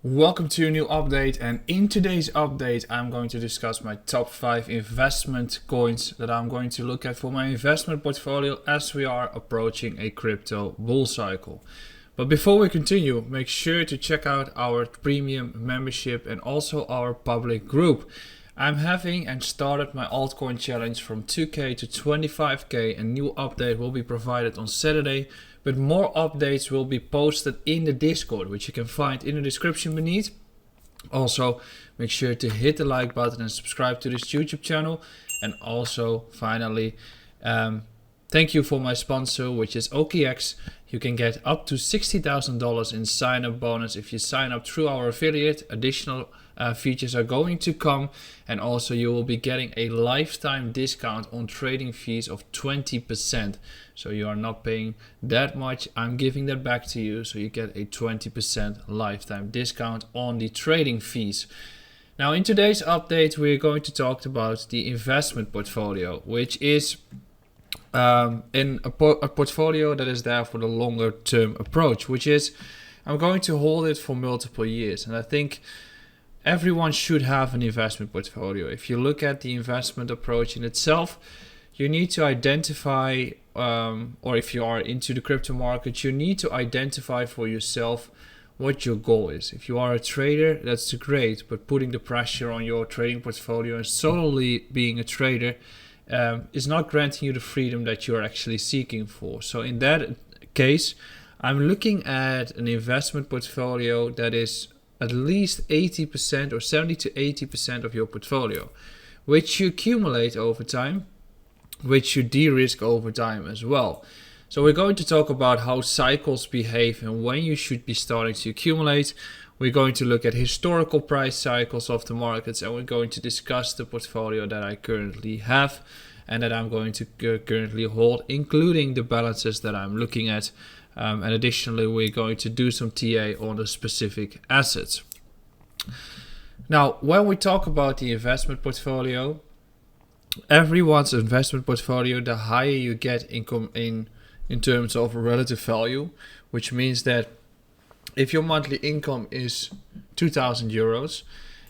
Welcome to a new update, and in today's update I'm going to discuss my top 5 investment coins that I'm going to look at for my investment portfolio as we are approaching a crypto bull cycle. But before we continue, make sure to check out our premium membership and also our public group. I'm having and started my altcoin challenge from 2k to 25k. A new update will be provided on Saturday, but more updates will be posted in the Discord, which you can find in the description beneath. Also, make sure to hit the like button and subscribe to this YouTube channel. And also, finally, thank you for my sponsor, which is OKX. You can get up to $60,000 in sign-up bonus if you sign up through our affiliate. Additional features are going to come, and also you will be getting a lifetime discount on trading fees of 20%. So you are not paying that much. I'm giving that back to you, so you get a 20% lifetime discount on the trading fees. Now, in today's update, we're going to talk about the investment portfolio, which is in a portfolio that is there for the longer term approach, which is I'm going to hold it for multiple years. And I think everyone should have an investment portfolio. If you look at the investment approach in itself, you need to identify, or if you are into the crypto market, you need to identify for yourself what your goal is. If you are a trader, that's great, but putting the pressure on your trading portfolio and solely being a trader is not granting you the freedom that you're actually seeking for. So in that case, I'm looking at an investment portfolio that is at least 80% or 70 to 80% of your portfolio, which you accumulate over time, which you de-risk over time as well. So we're going to talk about how cycles behave and when you should be starting to accumulate. We're going to look at historical price cycles of the markets, and we're going to discuss the portfolio that I currently have and that I'm going to currently hold, including the balances that I'm looking at. And additionally, we're going to do some TA on the specific assets. Now, when we talk about the investment portfolio, everyone's investment portfolio, the higher you get income in terms of relative value, which means that if your monthly income is 2,000 euros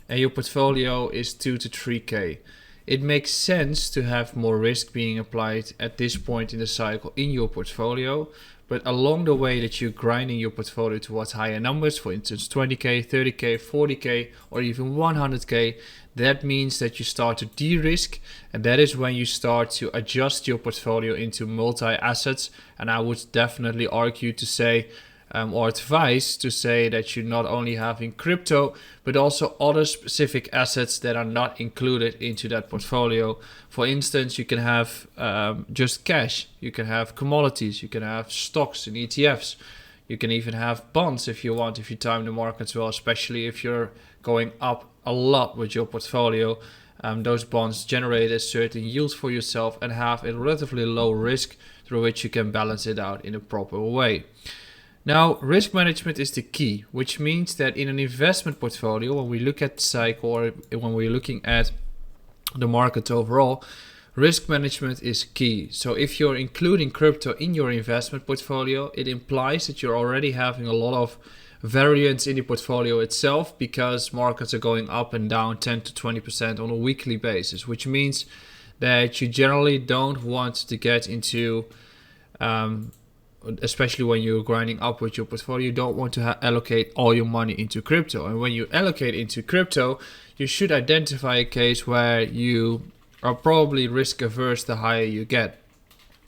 and your portfolio is 2 to 3k, it makes sense to have more risk being applied at this point in the cycle in your portfolio. But along the way that you're grinding your portfolio towards higher numbers, for instance 20k, 30k, 40k, or even 100k, that means that you start to de-risk, and that is when you start to adjust your portfolio into multi-assets. And I would definitely argue to say, or advise to say, that you not only have in crypto, but also other specific assets that are not included into that portfolio. For instance, you can have just cash, you can have commodities, you can have stocks and ETFs, you can even have bonds if you want, if you time the markets well, especially if you're going up a lot with your portfolio. Those bonds generate a certain yield for yourself and have a relatively low risk through which you can balance it out in a proper way. Now, risk management is the key, which means that in an investment portfolio, when we look at the cycle or when we're looking at the market overall, risk management is key. So if you're including crypto in your investment portfolio, it implies that you're already having a lot of variance in the portfolio itself, because markets are going up and down 10 to 20% on a weekly basis, which means that you generally don't want to get into especially when you're grinding up with your portfolio, you don't want to allocate all your money into crypto. And when you allocate into crypto, you should identify a case where you are probably risk averse the higher you get.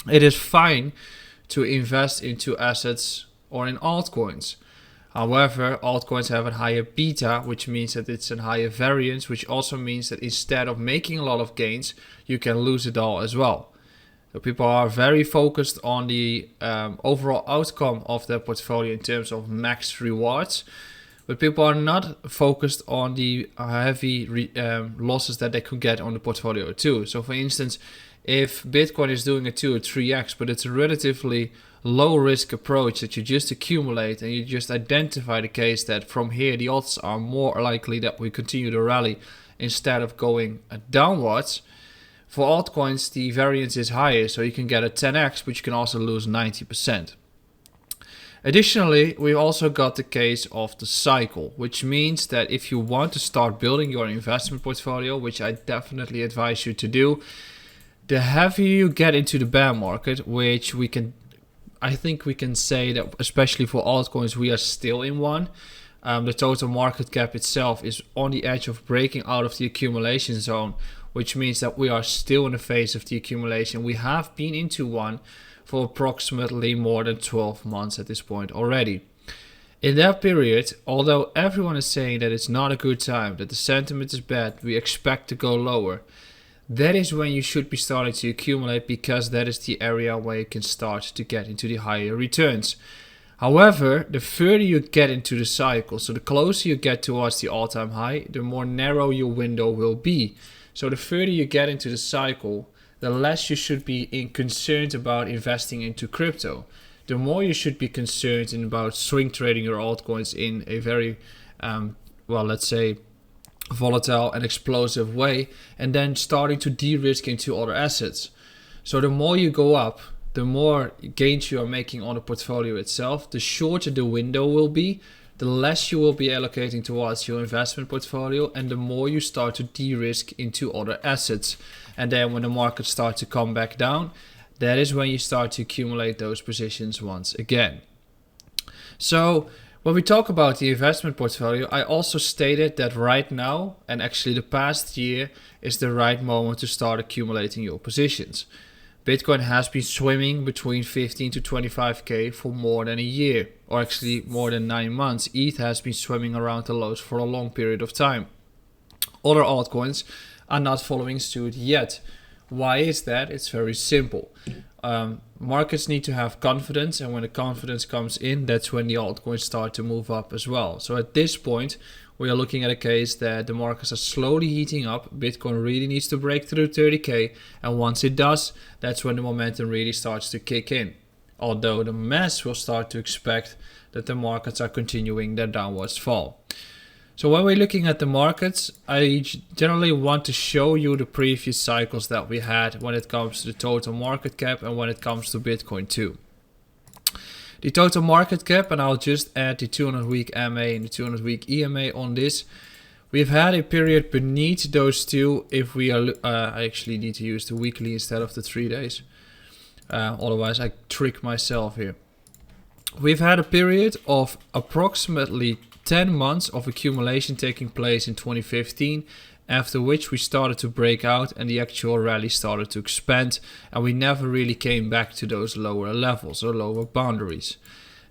It is fine to invest into assets or in altcoins. However, altcoins have a higher beta, which means that it's a higher variance, which also means that instead of making a lot of gains, you can lose it all as well. So people are very focused on the overall outcome of their portfolio in terms of max rewards, but people are not focused on the heavy losses that they could get on the portfolio too. So for instance, if Bitcoin is doing a 2 or 3x, but it's a relatively low risk approach that you just accumulate and you just identify the case that from here the odds are more likely that we continue to rally instead of going downwards. For altcoins, the variance is higher, so you can get a 10x, but you can also lose 90%. Additionally, we also got the case of the cycle, which means that if you want to start building your investment portfolio, which I definitely advise you to do, the heavier you get into the bear market, which I think we can say that especially for altcoins, we are still in one. The total market cap itself is on the edge of breaking out of the accumulation zone, which means that we are still in the phase of the accumulation. We have been into one for approximately more than 12 months at this point already. In that period, although everyone is saying that it's not a good time, that the sentiment is bad, we expect to go lower, that is when you should be starting to accumulate, because that is the area where you can start to get into the higher returns. However, the further you get into the cycle, so the closer you get towards the all-time high, the more narrow your window will be. So the further you get into the cycle, the less you should be concerned about investing into crypto. The more you should be concerned about swing trading your altcoins in a very, let's say, volatile and explosive way, and then starting to de-risk into other assets. So the more you go up, the more gains you are making on the portfolio itself, the shorter the window will be, the less you will be allocating towards your investment portfolio, and the more you start to de-risk into other assets. And then when the market starts to come back down, that is when you start to accumulate those positions once again. So when we talk about the investment portfolio, I also stated that right now, and actually the past year, is the right moment to start accumulating your positions. Bitcoin has been swimming between 15 to 25k for more than a year, or actually more than 9 months. ETH has been swimming around the lows for a long period of time. Other altcoins are not following suit yet. Why is that? It's very simple. Markets need to have confidence, and when the confidence comes in, that's when the altcoins start to move up as well. So at this point, we are looking at a case that the markets are slowly heating up. Bitcoin really needs to break through 30k, and once it does, that's when the momentum really starts to kick in. Although the mass will start to expect that the markets are continuing their downwards fall. So when we're looking at the markets, I generally want to show you the previous cycles that we had when it comes to the total market cap and when it comes to Bitcoin too. The total market cap, and I'll just add the 200-week MA and the 200-week EMA on this. We've had a period beneath those two. If we are, I actually need to use the weekly instead of the 3 days. Otherwise, I trick myself here. We've had a period of approximately 10 months of accumulation taking place in 2015, after which we started to break out and the actual rally started to expand, and we never really came back to those lower levels or lower boundaries.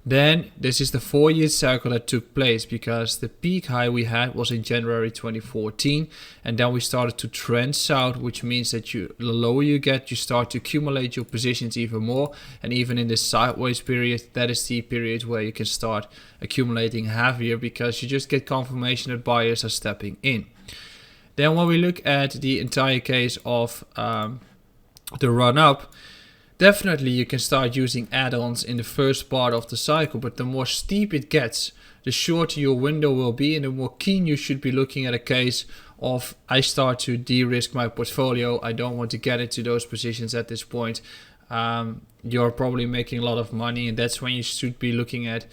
Then this is the 4-year cycle that took place, because the peak high we had was in January 2014, and then we started to trend south, which means that the lower you get, you start to accumulate your positions even more, and even in this sideways period, that is the period where you can start accumulating heavier, because you just get confirmation that buyers are stepping in. Then when we look at the entire case of the run up, definitely you can start using add-ons in the first part of the cycle, but the more steep it gets, the shorter your window will be, and the more keen you should be looking at a case of, I start to de-risk my portfolio, I don't want to get into those positions at this point. You're probably making a lot of money, and that's when you should be looking at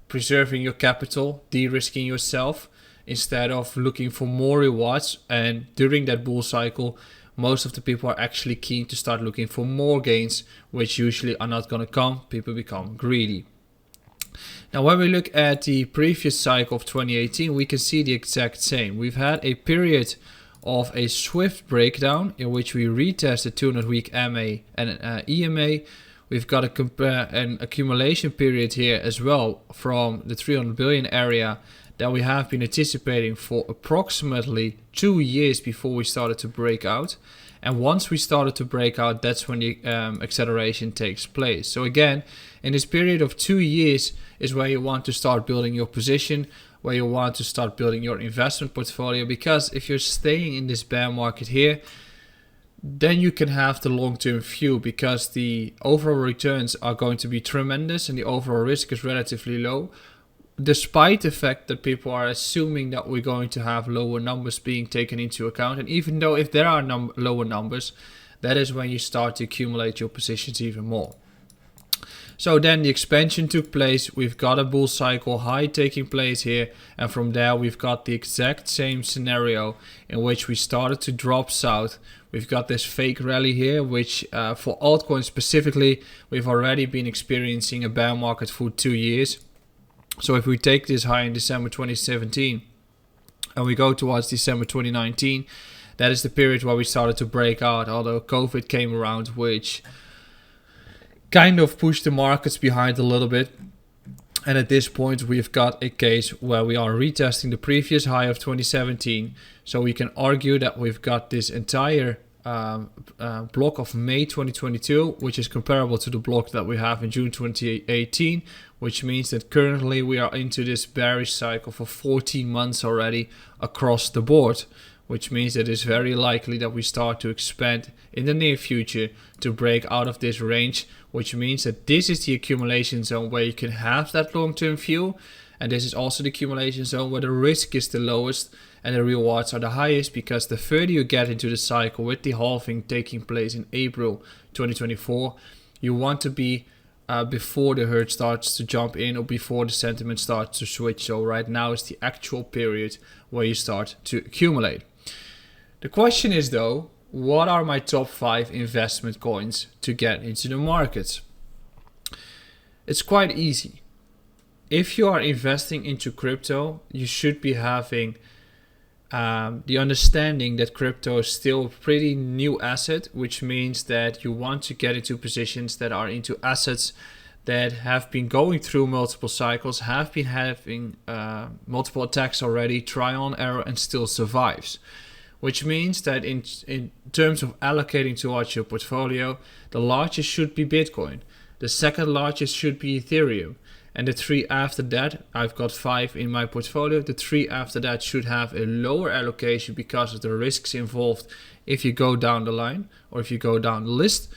preserving your capital, de-risking yourself, instead of looking for more rewards. And during that bull cycle, most of the people are actually keen to start looking for more gains, which usually are not going to come. People become greedy. Now, when we look at the previous cycle of 2018, we can see the exact same. We've had a period of a swift breakdown in which we retested 200-week MA and EMA. We've got an accumulation period here as well from the 300 billion area that we have been anticipating for approximately 2 years before we started to break out. And once we started to break out, that's when the acceleration takes place. So again, in this period of 2 years is where you want to start building your position, where you want to start building your investment portfolio, because if you're staying in this bear market here, then you can have the long-term view, because the overall returns are going to be tremendous and the overall risk is relatively low, despite the fact that people are assuming that we're going to have lower numbers being taken into account. And even though if there are lower numbers, that is when you start to accumulate your positions even more. So then the expansion took place, we've got a bull cycle high taking place here, and from there we've got the exact same scenario in which we started to drop south. We've got this fake rally here, which for altcoins specifically, we've already been experiencing a bear market for 2 years. So if we take this high in December 2017 and we go towards December 2019, that is the period where we started to break out, although COVID came around, which kind of pushed the markets behind a little bit. And at this point we've got a case where we are retesting the previous high of 2017. So we can argue that we've got this entire block of May 2022, which is comparable to the block that we have in June 2018, which means that currently we are into this bearish cycle for 14 months already across the board, which means that it's very likely that we start to expand in the near future to break out of this range, which means that this is the accumulation zone where you can have that long-term view, and this is also the accumulation zone where the risk is the lowest and the rewards are the highest, because the further you get into the cycle with the halving taking place in April 2024, you want to be before the herd starts to jump in or before the sentiment starts to switch. So right now is the actual period where you start to accumulate. The question is though, what are my top 5 investment coins to get into the market? It's quite easy. If you are investing into crypto, you should be having the understanding that crypto is still a pretty new asset, which means that you want to get into positions that are into assets that have been going through multiple cycles, have been having multiple attacks already, trial and error, and still survives. Which means that in terms of allocating towards your portfolio, the largest should be Bitcoin. The second largest should be Ethereum. And the 3 after that, I've got 5 in my portfolio. The 3 after that should have a lower allocation because of the risks involved if you go down the line or if you go down the list.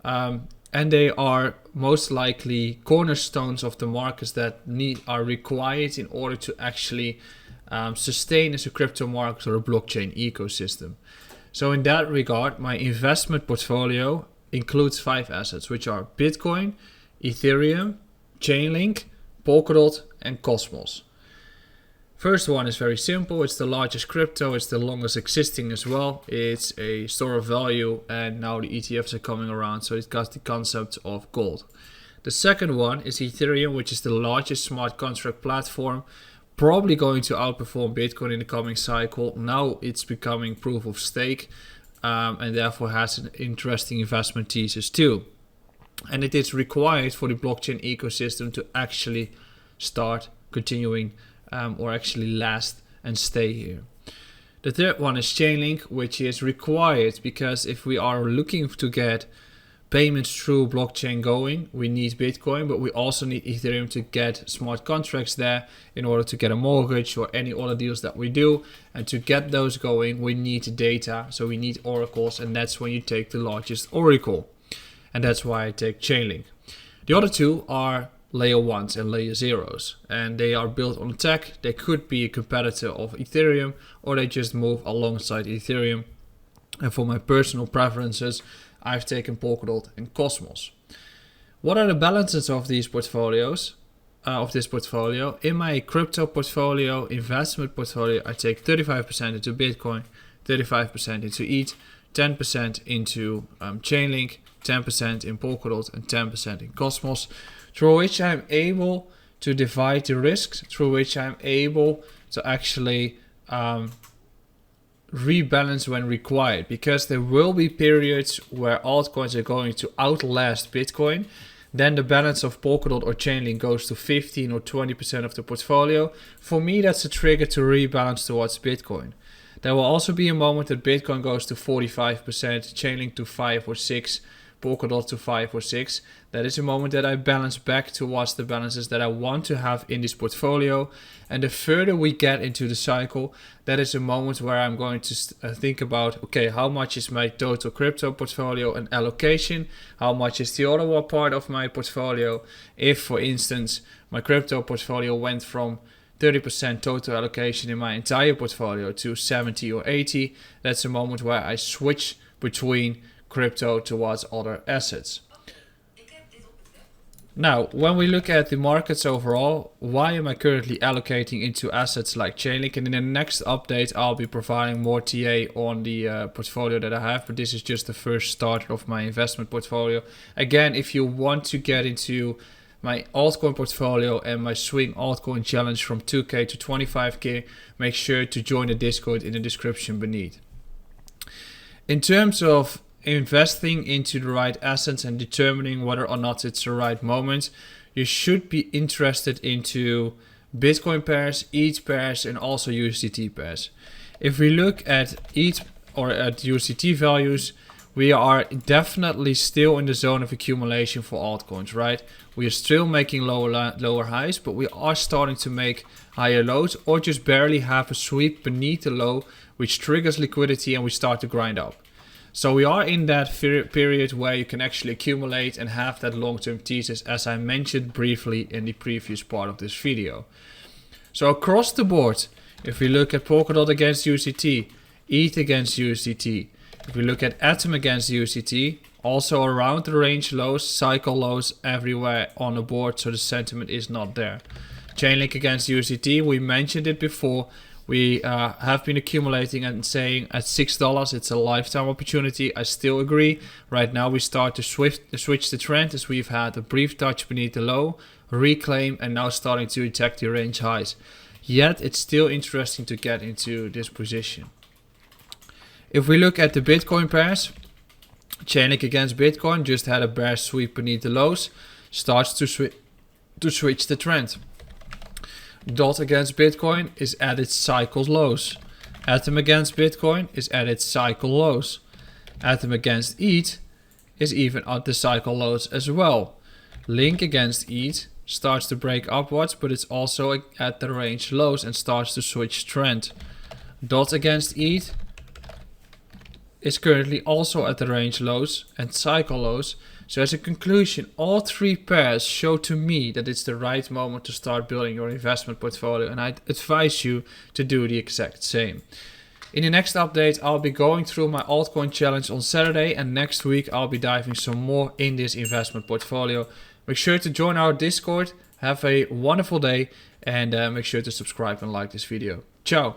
And they are most likely cornerstones of the markets that are required in order to actually sustain as a crypto market or a blockchain ecosystem. So in that regard, my investment portfolio includes 5 assets, which are Bitcoin, Ethereum, Chainlink, Polkadot, and Cosmos. First one is very simple. It's the largest crypto. It's the longest existing as well. It's a store of value, and now the ETFs are coming around, so it got the concept of gold. The second one is Ethereum, which is the largest smart contract platform, probably going to outperform Bitcoin in the coming cycle. Now it's becoming proof of stake, and therefore has an interesting investment thesis too. And it is required for the blockchain ecosystem to actually start continuing or actually last and stay here. The third one is Chainlink, which is required because if we are looking to get payments through blockchain going, we need Bitcoin, but we also need Ethereum to get smart contracts there in order to get a mortgage or any other deals that we do. And to get those going, we need data, so we need oracles, and that's when you take the largest oracle. And that's why I take Chainlink. The other 2 are layer 1s and layer 0s, and they are built on tech. They could be a competitor of Ethereum, or they just move alongside Ethereum. And for my personal preferences, I've taken Polkadot and Cosmos. What are the balances of these portfolios? Of this portfolio? In my crypto portfolio, investment portfolio, I take 35% into Bitcoin, 35% into ETH, 10% into Chainlink, 10% in Polkadot, and 10% in Cosmos, through which I'm able to divide the risks, through which I'm able to actually rebalance when required, because there will be periods where altcoins are going to outlast Bitcoin. Then the balance of Polkadot or Chainlink goes to 15 or 20% of the portfolio. For me, that's a trigger to rebalance towards Bitcoin. There will also be a moment that Bitcoin goes to 45%, Chainlink to 5 or 6, Polkadot to 5 or 6. That is a moment that I balance back towards the balances that I want to have in this portfolio. And the further we get into the cycle, that is a moment where I'm going to think about, okay, how much is my total crypto portfolio and allocation? How much is the other part of my portfolio? If, for instance, my crypto portfolio went from 30% total allocation in my entire portfolio to 70 or 80, that's a moment where I switch between crypto towards other assets. Now, when we look at the markets overall, why am I currently allocating into assets like Chainlink? And in the next update, I'll be providing more TA on the portfolio that I have, but this is just the first start of my investment portfolio. Again, if you want to get into my altcoin portfolio and my swing altcoin challenge from 2K to 25K, make sure to join the Discord in the description beneath. In terms of investing into the right assets and determining whether or not it's the right moment, you should be interested into Bitcoin pairs, ETH pairs, and also USDT pairs. If we look at ETH or at USDT values, we are definitely still in the zone of accumulation for altcoins, right? We are still making lower highs, but we are starting to make higher lows or just barely have a sweep beneath the low, which triggers liquidity and we start to grind up. So we are in that period where you can actually accumulate and have that long-term thesis, as I mentioned briefly in the previous part of this video. So across the board, if we look at Polkadot against USDT, ETH against USDT, if we look at Atom against USDT, also around the range lows, cycle lows everywhere on the board, so the sentiment is not there. Chainlink against USDT, we mentioned it before. We have been accumulating and saying at $6 it's a lifetime opportunity. I still agree. Right now we start to switch the trend as we've had a brief touch beneath the low, reclaim, and now starting to attack the range highs. Yet it's still interesting to get into this position. If we look at the Bitcoin pairs, Chainlink against Bitcoin just had a bear sweep beneath the lows, starts to switch the trend. DOT against Bitcoin is at its cycle lows. Atom against Bitcoin is at its cycle lows. Atom against ETH is even at the cycle lows as well. Link against ETH starts to break upwards, but it's also at the range lows and starts to switch trend. DOT against ETH is currently also at the range lows and cycle lows. So as a conclusion, all three pairs show to me that it's the right moment to start building your investment portfolio, and I'd advise you to do the exact same. In the next update, I'll be going through my altcoin challenge on Saturday, and next week I'll be diving some more in this investment portfolio. Make sure to join our Discord. Have a wonderful day, and make sure to subscribe and like this video. Ciao!